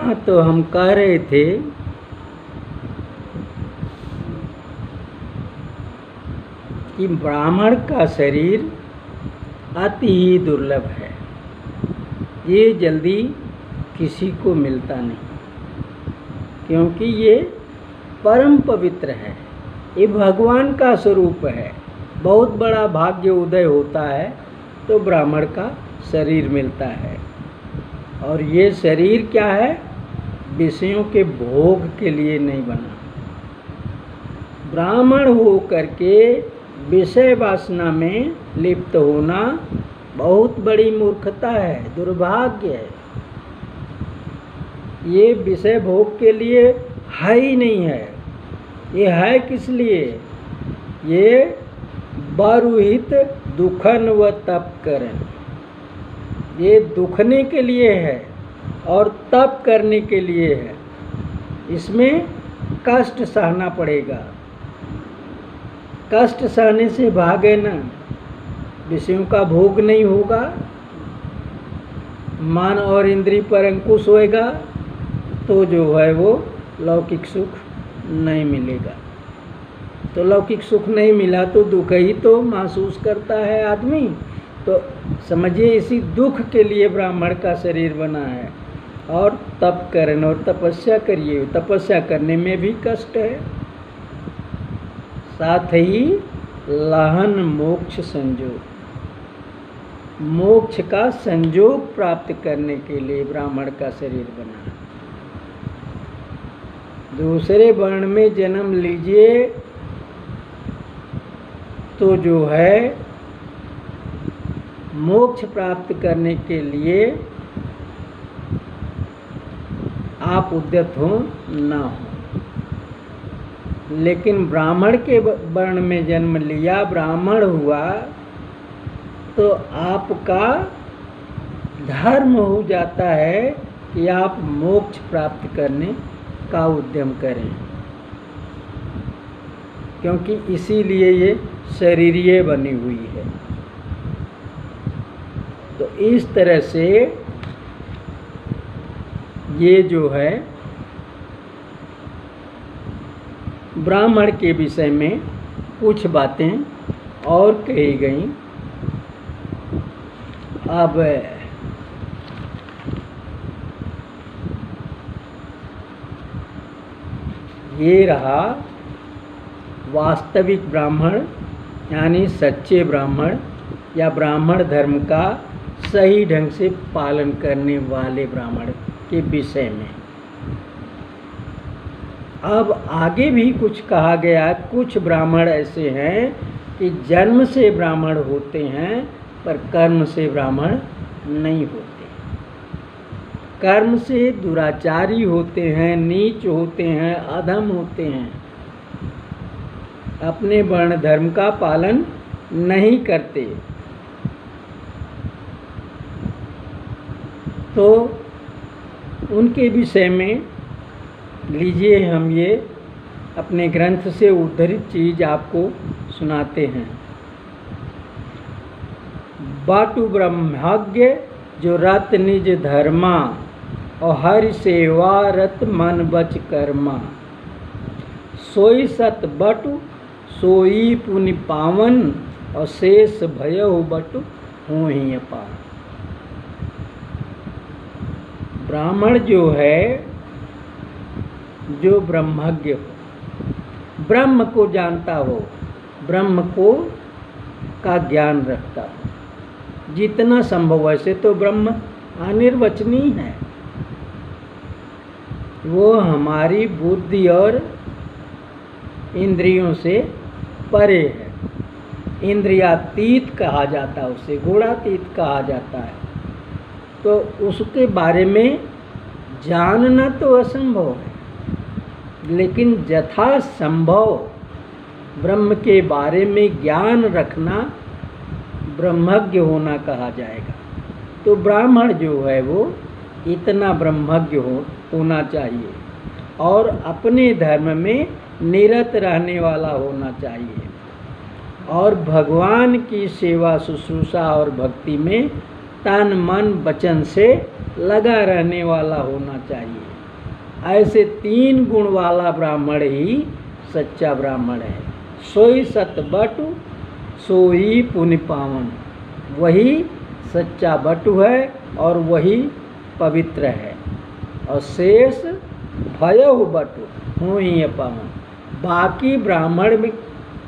हाँ, तो हम कह रहे थे कि ब्राह्मण का शरीर अति ही दुर्लभ है। ये जल्दी किसी को मिलता नहीं, क्योंकि ये परम पवित्र है। ये भगवान का स्वरूप है। बहुत बड़ा भाग्य उदय होता है तो ब्राह्मण का शरीर मिलता है। और ये शरीर क्या है? विषयों के भोग के लिए नहीं बना। ब्राह्मण हो करके विषय वासना में लिप्त होना बहुत बड़ी मूर्खता है, दुर्भाग्य है। ये विषय भोग के लिए है ही नहीं है। ये है किस लिए? ये बरुहित दुखन व तप करन, ये दुखने के लिए है और तप करने के लिए है। इसमें कष्ट सहना पड़ेगा। कष्ट सहने से भागे ना, विषयों का भोग नहीं होगा, मन और इंद्रिय पर अंकुश होएगा तो जो है वो लौकिक सुख नहीं मिलेगा। तो लौकिक सुख नहीं मिला तो दुख ही तो महसूस करता है आदमी। तो समझिए, इसी दुख के लिए ब्राह्मण का शरीर बना है। और तप करन, और तपस्या करिए। तपस्या करने में भी कष्ट है, साथ ही लहन मोक्ष संयोग, मोक्ष का संयोग प्राप्त करने के लिए ब्राह्मण का शरीर बना है। दूसरे वर्ण में जन्म लीजिए तो जो है मोक्ष प्राप्त करने के लिए आप उद्यत हो ना हो। लेकिन ब्राह्मण के वर्ण में जन्म लिया, ब्राह्मण हुआ, तो आपका धर्म हो जाता है कि आप मोक्ष प्राप्त करने का उद्यम करें, क्योंकि इसीलिए ये शरीरीय बनी हुई है। तो इस तरह से ये जो है ब्राह्मण के विषय में कुछ बातें और कही गई। अब ये रहा वास्तविक ब्राह्मण, यानी सच्चे ब्राह्मण या ब्राह्मण धर्म का सही ढंग से पालन करने वाले ब्राह्मण के विषय में। अब आगे भी कुछ कहा गया। कुछ ब्राह्मण ऐसे हैं कि जन्म से ब्राह्मण होते हैं पर कर्म से ब्राह्मण नहीं होते। कर्म से दुराचारी होते हैं, नीच होते हैं, अधम होते हैं, अपने वर्ण धर्म का पालन नहीं करते। तो उनके विषय में लीजिए, हम ये अपने ग्रंथ से उद्धृत चीज आपको सुनाते हैं। बाटु ब्रह्मज्ञ जो रत निज धर्मा, और हरि सेवा रत मन बच कर्मा। सोई सत बटु सोई पुनि पावन, और शेष भयउ बटु हो ही अपार। ब्राह्मण जो है, जो ब्रह्मज्ञ हो, ब्रह्म को जानता हो, ब्रह्म को का ज्ञान रखता हो जितना संभव। वैसे तो ब्रह्म अनिर्वचनीय है, वो हमारी बुद्धि और इंद्रियों से परे है। इंद्रियातीत कहा जाता है उसे, गुणातीत कहा जाता है। तो उसके बारे में जानना तो असंभव है, लेकिन यथासंभव ब्रह्म के बारे में ज्ञान रखना ब्रह्मज्ञ होना कहा जाएगा। तो ब्राह्मण जो है वो इतना ब्रह्मज्ञ होना चाहिए और अपने धर्म में निरत रहने वाला होना चाहिए, और भगवान की सेवा शुश्रूषा और भक्ति में तन मन वचन से लगा रहने वाला होना चाहिए। ऐसे 3 गुण वाला ब्राह्मण ही सच्चा ब्राह्मण है। सोई सत बटु सोई पुण्य पावन, वही सच्चा बटु है और वही पवित्र है। और शेष भयहु बटु होई अपावन, बाकी ब्राह्मण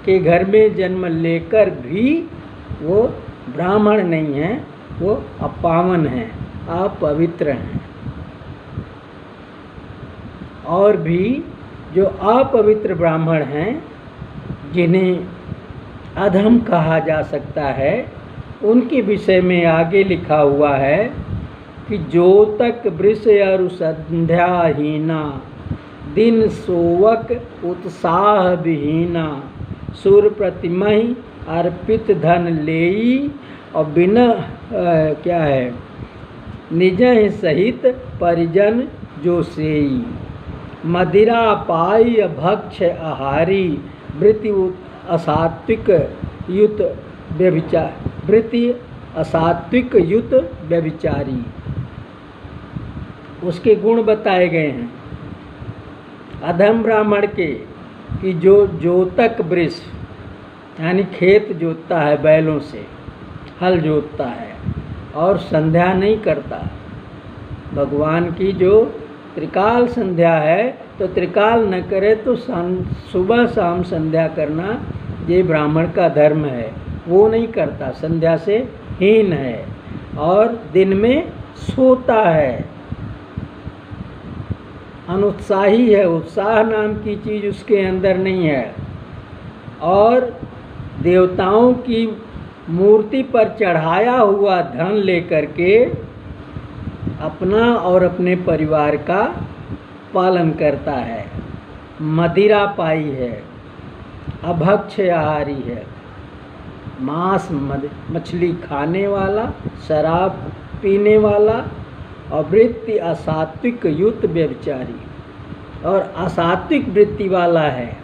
के घर में जन्म लेकर भी वो ब्राह्मण नहीं है, वो अपावन है, अपवित्र हैं। और भी जो अपवित्र ब्राह्मण हैं, जिन्हें अधम कहा जा सकता है, उनके विषय में आगे लिखा हुआ है कि जो तक वृष अरु संध्याहीना, दिन सोवक उत्साह विहीना, सूर्य प्रतिमहि अर्पित धन लेई, और बिना क्या है निजहि सहित परिजन जो सेई, मदिरा पाई भक्ष आहारी, वृत्ति असात्विक युत व्यभिचार, वृत्ति असात्विक युत व्यभिचारी। उसके गुण बताए गए हैं अधम ब्राह्मण के, कि जो जोतक वृष यानी खेत जोतता है, बैलों से हल जोतता है और संध्या नहीं करता। भगवान की जो त्रिकाल संध्या है, तो त्रिकाल न करे तो सुबह शाम संध्या करना ये ब्राह्मण का धर्म है, वो नहीं करता, संध्या से हीन है। और दिन में सोता है, अनुत्साही है, उत्साह नाम की चीज़ उसके अंदर नहीं है। और देवताओं की मूर्ति पर चढ़ाया हुआ धन लेकर के अपना और अपने परिवार का पालन करता है। मदिरा पाई है, अभक्ष आहारी है, मांस मछली खाने वाला, शराब पीने वाला, और वृत्ति असात्विक युक्त व्यभिचारी, और असात्विक वृत्ति वाला है।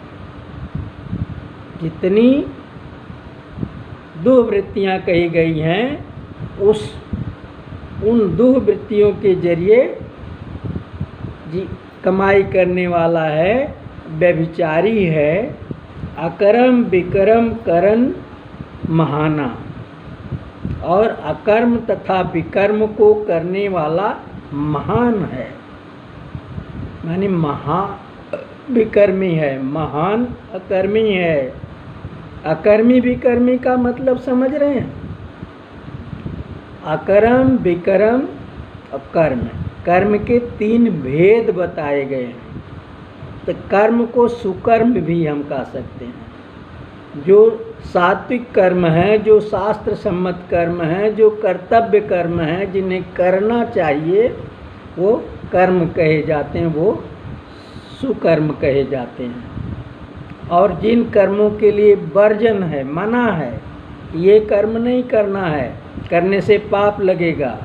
जितनी दुर्वृत्तियाँ कही गई हैं, उन दुर्वृत्तियों के जरिए कमाई करने वाला है, व्यभिचारी है। अकर्म विकर्म करन महाना, और अकर्म तथा विकर्म को करने वाला महान है, यानी महा विकर्मी है, महान अकर्मी है। अकर्मी विकर्मी का मतलब समझ रहे हैं? अकर्म विकर्म और कर्म, कर्म के 3 भेद बताए गए हैं। तो कर्म को सुकर्म भी हम कह सकते हैं। जो सात्विक कर्म है, जो शास्त्र सम्मत कर्म है, जो कर्तव्य कर्म है, जिन्हें करना चाहिए, वो कर्म कहे जाते हैं, वो सुकर्म कहे जाते हैं। और जिन कर्मों के लिए वर्जन है, मना है, ये कर्म नहीं करना है, करने से पाप लगेगा,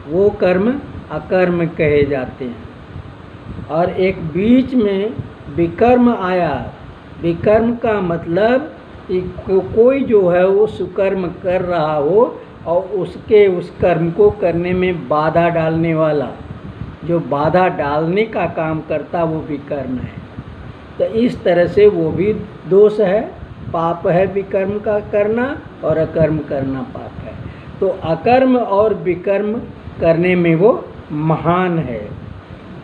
वो कर्म अकर्म कहे जाते हैं। और एक बीच में विकर्म आया। विकर्म का मतलब कि कोई जो है वो सुकर्म कर रहा हो और उसके उस कर्म को करने में बाधा डालने वाला, जो बाधा डालने का काम करता, वो विकर्म है। तो इस तरह से वो भी दोष है, पाप है विकर्म का करना, और अकर्म करना पाप है। तो अकर्म और विकर्म करने में वो महान है।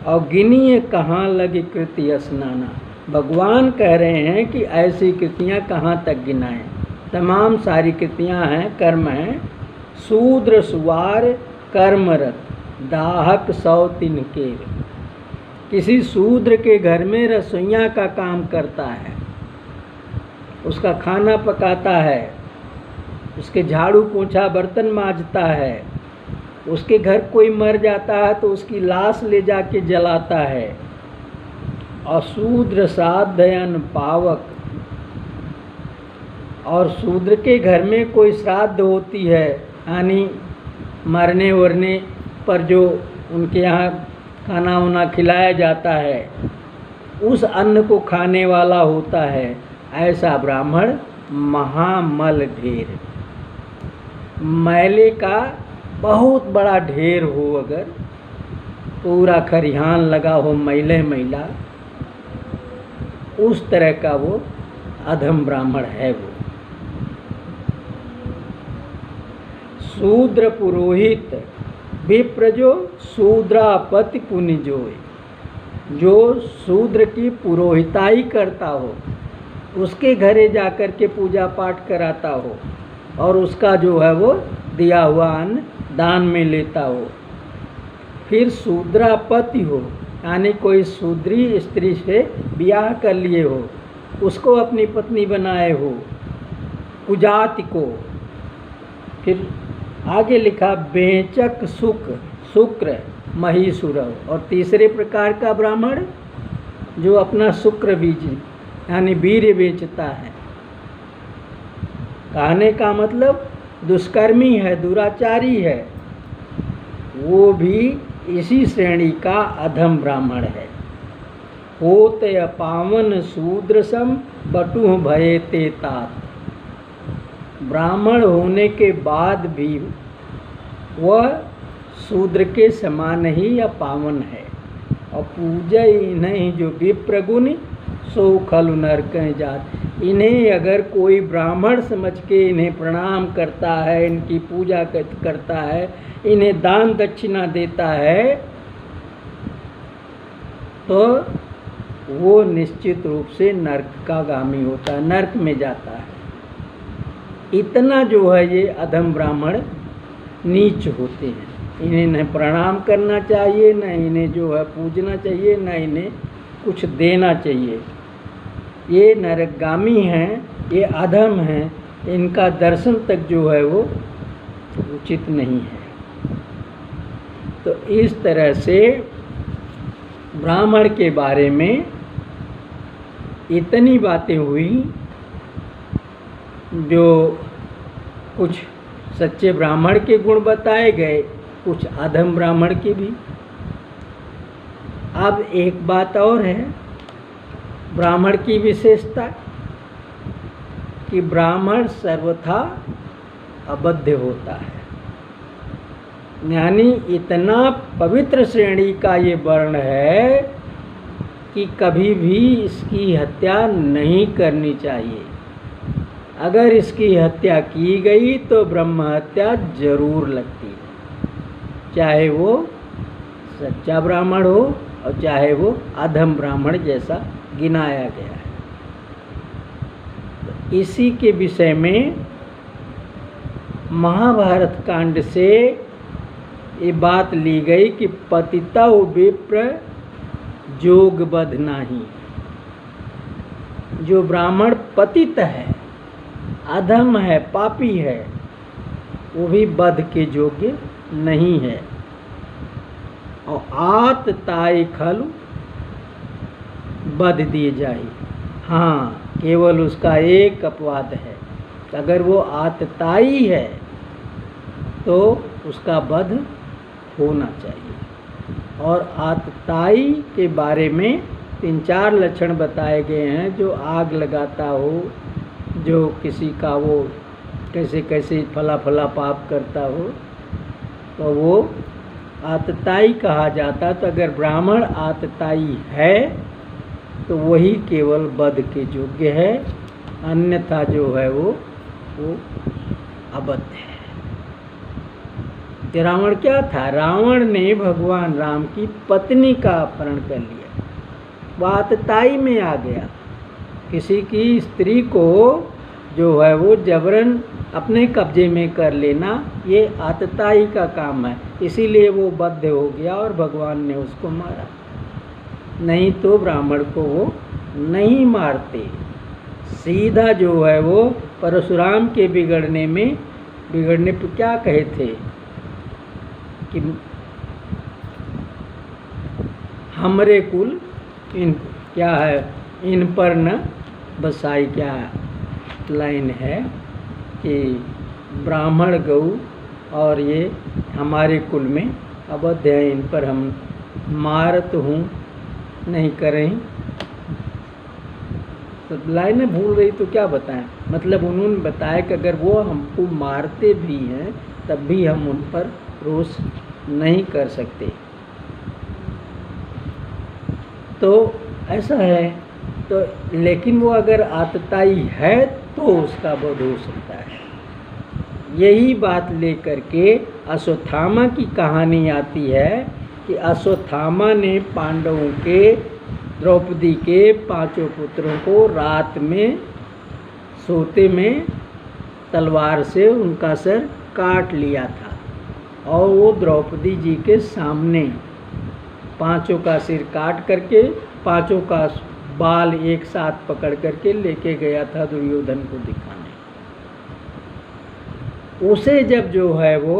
और गिनिए कहाँ लगी कृति स्नाना, भगवान कह रहे हैं कि ऐसी कृतियाँ कहाँ तक गिनाएं। तमाम सारी कृतियाँ हैं, कर्म हैं। शूद्र सुवार कर्मरत दाहक सौ तिनके, किसी शूद्र के घर में रसोइया का काम करता है, उसका खाना पकाता है, उसके झाड़ू पोंछा बर्तन मांजता है। उसके घर कोई मर जाता है तो उसकी लाश ले जाके जलाता है। और शूद्र श्राद्धयन पावक, और शूद्र के घर में कोई श्राद्ध होती है, यानी मरने वरने पर जो उनके यहाँ खाना वाना खिलाया जाता है, उस अन्न को खाने वाला होता है। ऐसा ब्राह्मण महामल ढेर, मैले का बहुत बड़ा ढेर हो अगर, पूरा खरिहान लगा हो मैले मैला, उस तरह का वो अधम ब्राह्मण है वो। शूद्र पुरोहित विप्र जो शूद्रापति पुण्य जो शूद्र की पुरोहिताई करता हो, उसके घरे जाकर के पूजा पाठ कराता हो और उसका जो है वो दिया हुआ अन्न दान में लेता हो। फिर शूद्रापति हो, यानी कोई शूद्री स्त्री से ब्याह कर लिए हो, उसको अपनी पत्नी बनाए हो, कुजाति को। फिर आगे लिखा बेचक शुक्र महीसुर। और तीसरे प्रकार का ब्राह्मण जो अपना शुक्र बीज यानी वीर्य बेचता है। कहने का मतलब दुष्कर्मी है, दुराचारी है, वो भी इसी श्रेणी का अधम ब्राह्मण है। होते अपावन शूद्रसम बटुह भये ते तात। ब्राह्मण होने के बाद भी वह शूद्र के समान ही अपावन है। और पूजा नहीं जो विप्रगुण सो खलु नरक जात। इन्हें अगर कोई ब्राह्मण समझ के इन्हें प्रणाम करता है, इनकी पूजा करता है, इन्हें दान दक्षिणा देता है, तो वो निश्चित रूप से नरक का गामी होता है, नरक में जाता है। इतना जो है ये अधम ब्राह्मण नीच होते हैं। इन्हें न प्रणाम करना चाहिए, न इन्हें जो है पूजना चाहिए, न इन्हें कुछ देना चाहिए। ये नरकगामी हैं, ये अधम हैं, इनका दर्शन तक जो है वो उचित नहीं है। तो इस तरह से ब्राह्मण के बारे में इतनी बातें हुई, जो कुछ सच्चे ब्राह्मण के गुण बताए गए, कुछ अधम ब्राह्मण के भी। अब एक बात और है ब्राह्मण की विशेषता, कि ब्राह्मण सर्वथा अबद्ध होता है। यानी इतना पवित्र श्रेणी का ये वर्ण है कि कभी भी इसकी हत्या नहीं करनी चाहिए। अगर इसकी हत्या की गई तो ब्रह्म हत्या जरूर लगती है, चाहे वो सच्चा ब्राह्मण हो और चाहे वो अधम ब्राह्मण जैसा गिनाया गया है। तो इसी के विषय में महाभारत कांड से ये बात ली गई कि पतिता विप्र जोगबद्ध नाही। जो ब्राह्मण पतित है, अधम है, पापी है, वो भी वध के योग्य नहीं है। और आत ताई खलु वध दिए जाए। हाँ, केवल उसका एक अपवाद है, अगर वो आतताई है तो उसका वध होना चाहिए। और आतताई के बारे में 3-4 लक्षण बताए गए हैं। जो आग लगाता हो, जो किसी का वो कैसे कैसे फला फला पाप करता हो, तो वो आतताई कहा जाता। तो अगर ब्राह्मण आतताई है तो वही केवल वध के योग्य है, अन्यथा जो है वो अबद्ध है। रावण क्या था? रावण ने भगवान राम की पत्नी का अपहरण कर लिया, वो आतताई में आ गया। किसी की स्त्री को जो है वो जबरन अपने कब्जे में कर लेना, ये आतताई का काम है। इसीलिए वो बद्ध हो गया और भगवान ने उसको मारा। नहीं तो ब्राह्मण को वो नहीं मारते। सीधा जो है वो परशुराम के बिगड़ने पर क्या कहे थे कि हमरे कुल इन क्या है, इन पर न बसाई, क्या लाइन है कि ब्राह्मण गऊ और ये हमारे कुल में अबद्ध है, इन पर हम मारत हूँ नहीं करें। तो लाइनें भूल रही तो क्या बताएं। मतलब उन्होंने बताया कि अगर वो हमको मारते भी हैं तब भी हम उन पर रोष नहीं कर सकते। तो ऐसा है। तो लेकिन वो अगर आतताई है तो उसका वध हो सकता है। यही बात लेकर के अश्वत्थामा की कहानी आती है कि अश्वत्थामा ने पांडवों के, द्रौपदी के 5 पुत्रों को रात में सोते में तलवार से उनका सिर काट लिया था और वो द्रौपदी जी के सामने 5 का सिर काट करके 5 का बाल एक साथ पकड़ करके लेके गया था दुर्योधन को दिखाने। उसे जब जो है वो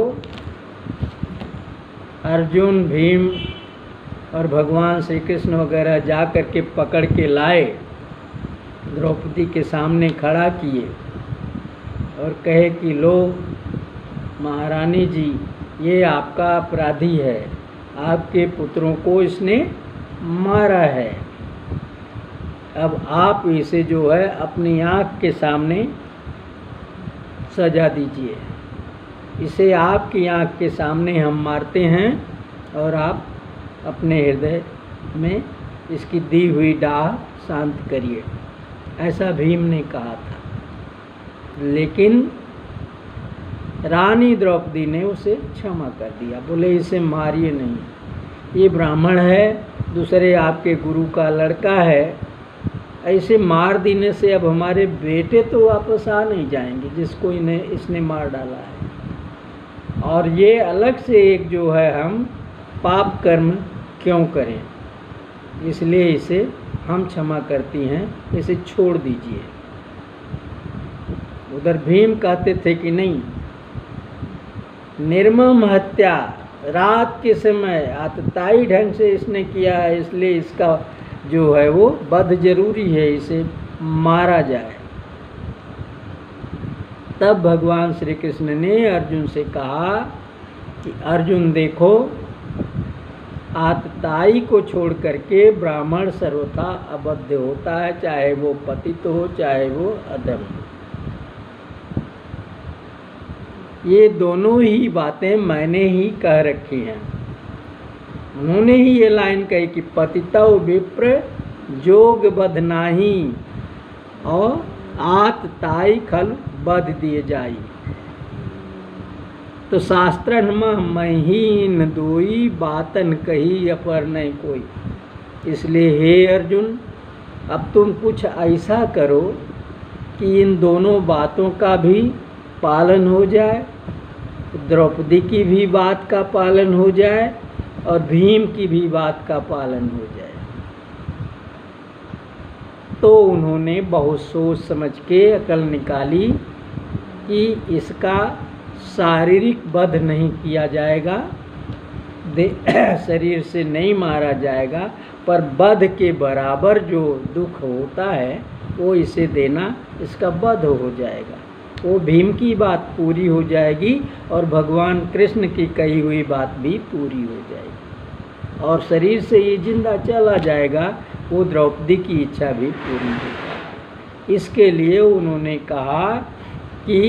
अर्जुन, भीम और भगवान श्री कृष्ण वगैरह जा कर के पकड़ के लाए, द्रौपदी के सामने खड़ा किए और कहे कि लो महारानी जी, ये आपका अपराधी है, आपके पुत्रों को इसने मारा है, अब आप इसे जो है अपनी आँख के सामने सजा दीजिए। इसे आपकी आँख के सामने हम मारते हैं और आप अपने हृदय में इसकी दी हुई डाह शांत करिए, ऐसा भीम ने कहा था। लेकिन रानी द्रौपदी ने उसे क्षमा कर दिया, बोले इसे मारिए नहीं, ये ब्राह्मण है, दूसरे आपके गुरु का लड़का है, ऐसे मार देने से अब हमारे बेटे तो वापस आ नहीं जाएंगे जिसको इसने मार डाला है, और ये अलग से एक जो है हम पाप कर्म क्यों करें, इसलिए इसे हम क्षमा करती हैं, इसे छोड़ दीजिए। उधर भीम कहते थे कि नहीं, निर्मम हत्या रात के समय आतताई ढंग से इसने किया है, इसलिए इसका जो है वो वध जरूरी है, इसे मारा जाए। तब भगवान श्री कृष्ण ने अर्जुन से कहा कि अर्जुन देखो, आतताई को छोड़ करके ब्राह्मण सर्वथा अबद्ध होता है, चाहे वो पतित हो चाहे वो अधम हो। ये दोनों ही बातें मैंने ही कह रखी हैं। उन्होंने ही ये लाइन कही कि पतितौ विप्र जोग बध नाही और आतताई खल बध दिए जाई। तो शास्त्रन महीन दोई बातन कही अपर नहीं कोई। इसलिए हे अर्जुन, अब तुम कुछ ऐसा करो कि इन दोनों बातों का भी पालन हो जाए, द्रौपदी की भी बात का पालन हो जाए और भीम की भी बात का पालन हो जाए। तो उन्होंने बहुत सोच समझ के अकल निकाली कि इसका शारीरिक वध नहीं किया जाएगा, शरीर से नहीं मारा जाएगा, पर वध के बराबर जो दुख होता है वो इसे देना, इसका वध हो जाएगा। वो भीम की बात पूरी हो जाएगी और भगवान कृष्ण की कही हुई बात भी पूरी हो जाएगी और शरीर से ये जिंदा चला जाएगा, वो द्रौपदी की इच्छा भी पूरी हो जाएगी। इसके लिए उन्होंने कहा कि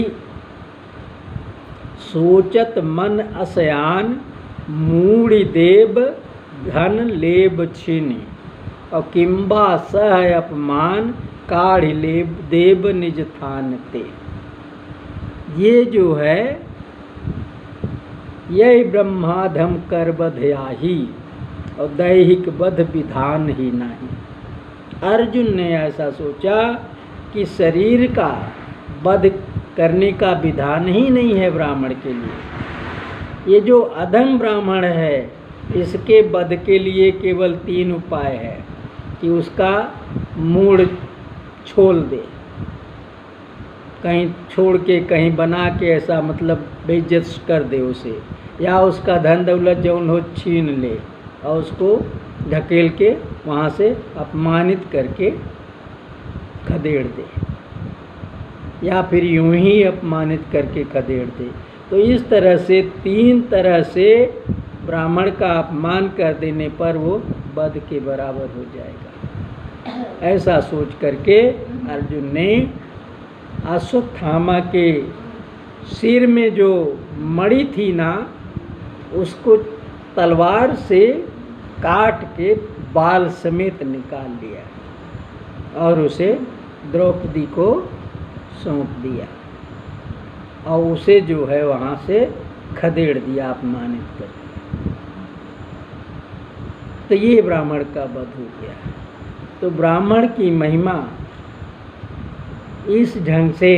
सोचत मन असयान मूढ़ि देव धन लेब छिनी और किम्बा सह अपमान काढ़ लेब देव निज थान ते। ये जो है यही ब्रह्माधम कर बधयाही और दैहिक वध विधान ही नहीं। अर्जुन ने ऐसा सोचा कि शरीर का वध करने का विधान ही नहीं है ब्राह्मण के लिए। ये जो अधम ब्राह्मण है, इसके वध के लिए केवल 3 उपाय है कि उसका मूड़ छोड़ दे, कहीं छोड़ के कहीं बना के, ऐसा मतलब बेइज्जत कर दे उसे, या उसका धन दौलत जौन हो छीन ले और उसको ढकेल के वहाँ से अपमानित करके खदेड़ दे, या फिर यूं ही अपमानित करके खदेड़ दे। तो इस तरह से 3 तरह से ब्राह्मण का अपमान कर देने पर वो वध के बराबर हो जाएगा। ऐसा सोच करके अर्जुन ने अश्वत्थामा के सिर में जो मणि थी ना, उसको तलवार से काट के बाल समेत निकाल लिया और उसे द्रौपदी को सौंप दिया और उसे जो है वहाँ से खदेड़ दिया, अपमानित कर दिया। तो ये ब्राह्मण का वध हो गया। तो ब्राह्मण की महिमा इस ढंग से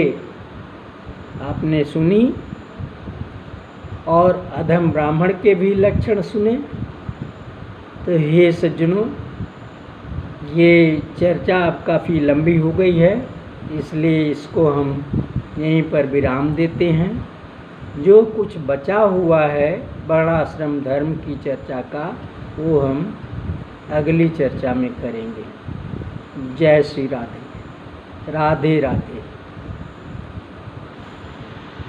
आपने सुनी और अधम ब्राह्मण के भी लक्षण सुने। तो हे सज्जनों, ये चर्चा अब काफ़ी लंबी हो गई है, इसलिए इसको हम यहीं पर विराम देते हैं। जो कुछ बचा हुआ है वर्णाश्रम धर्म की चर्चा का, वो हम अगली चर्चा में करेंगे। जय श्री राधे, राधे राधे।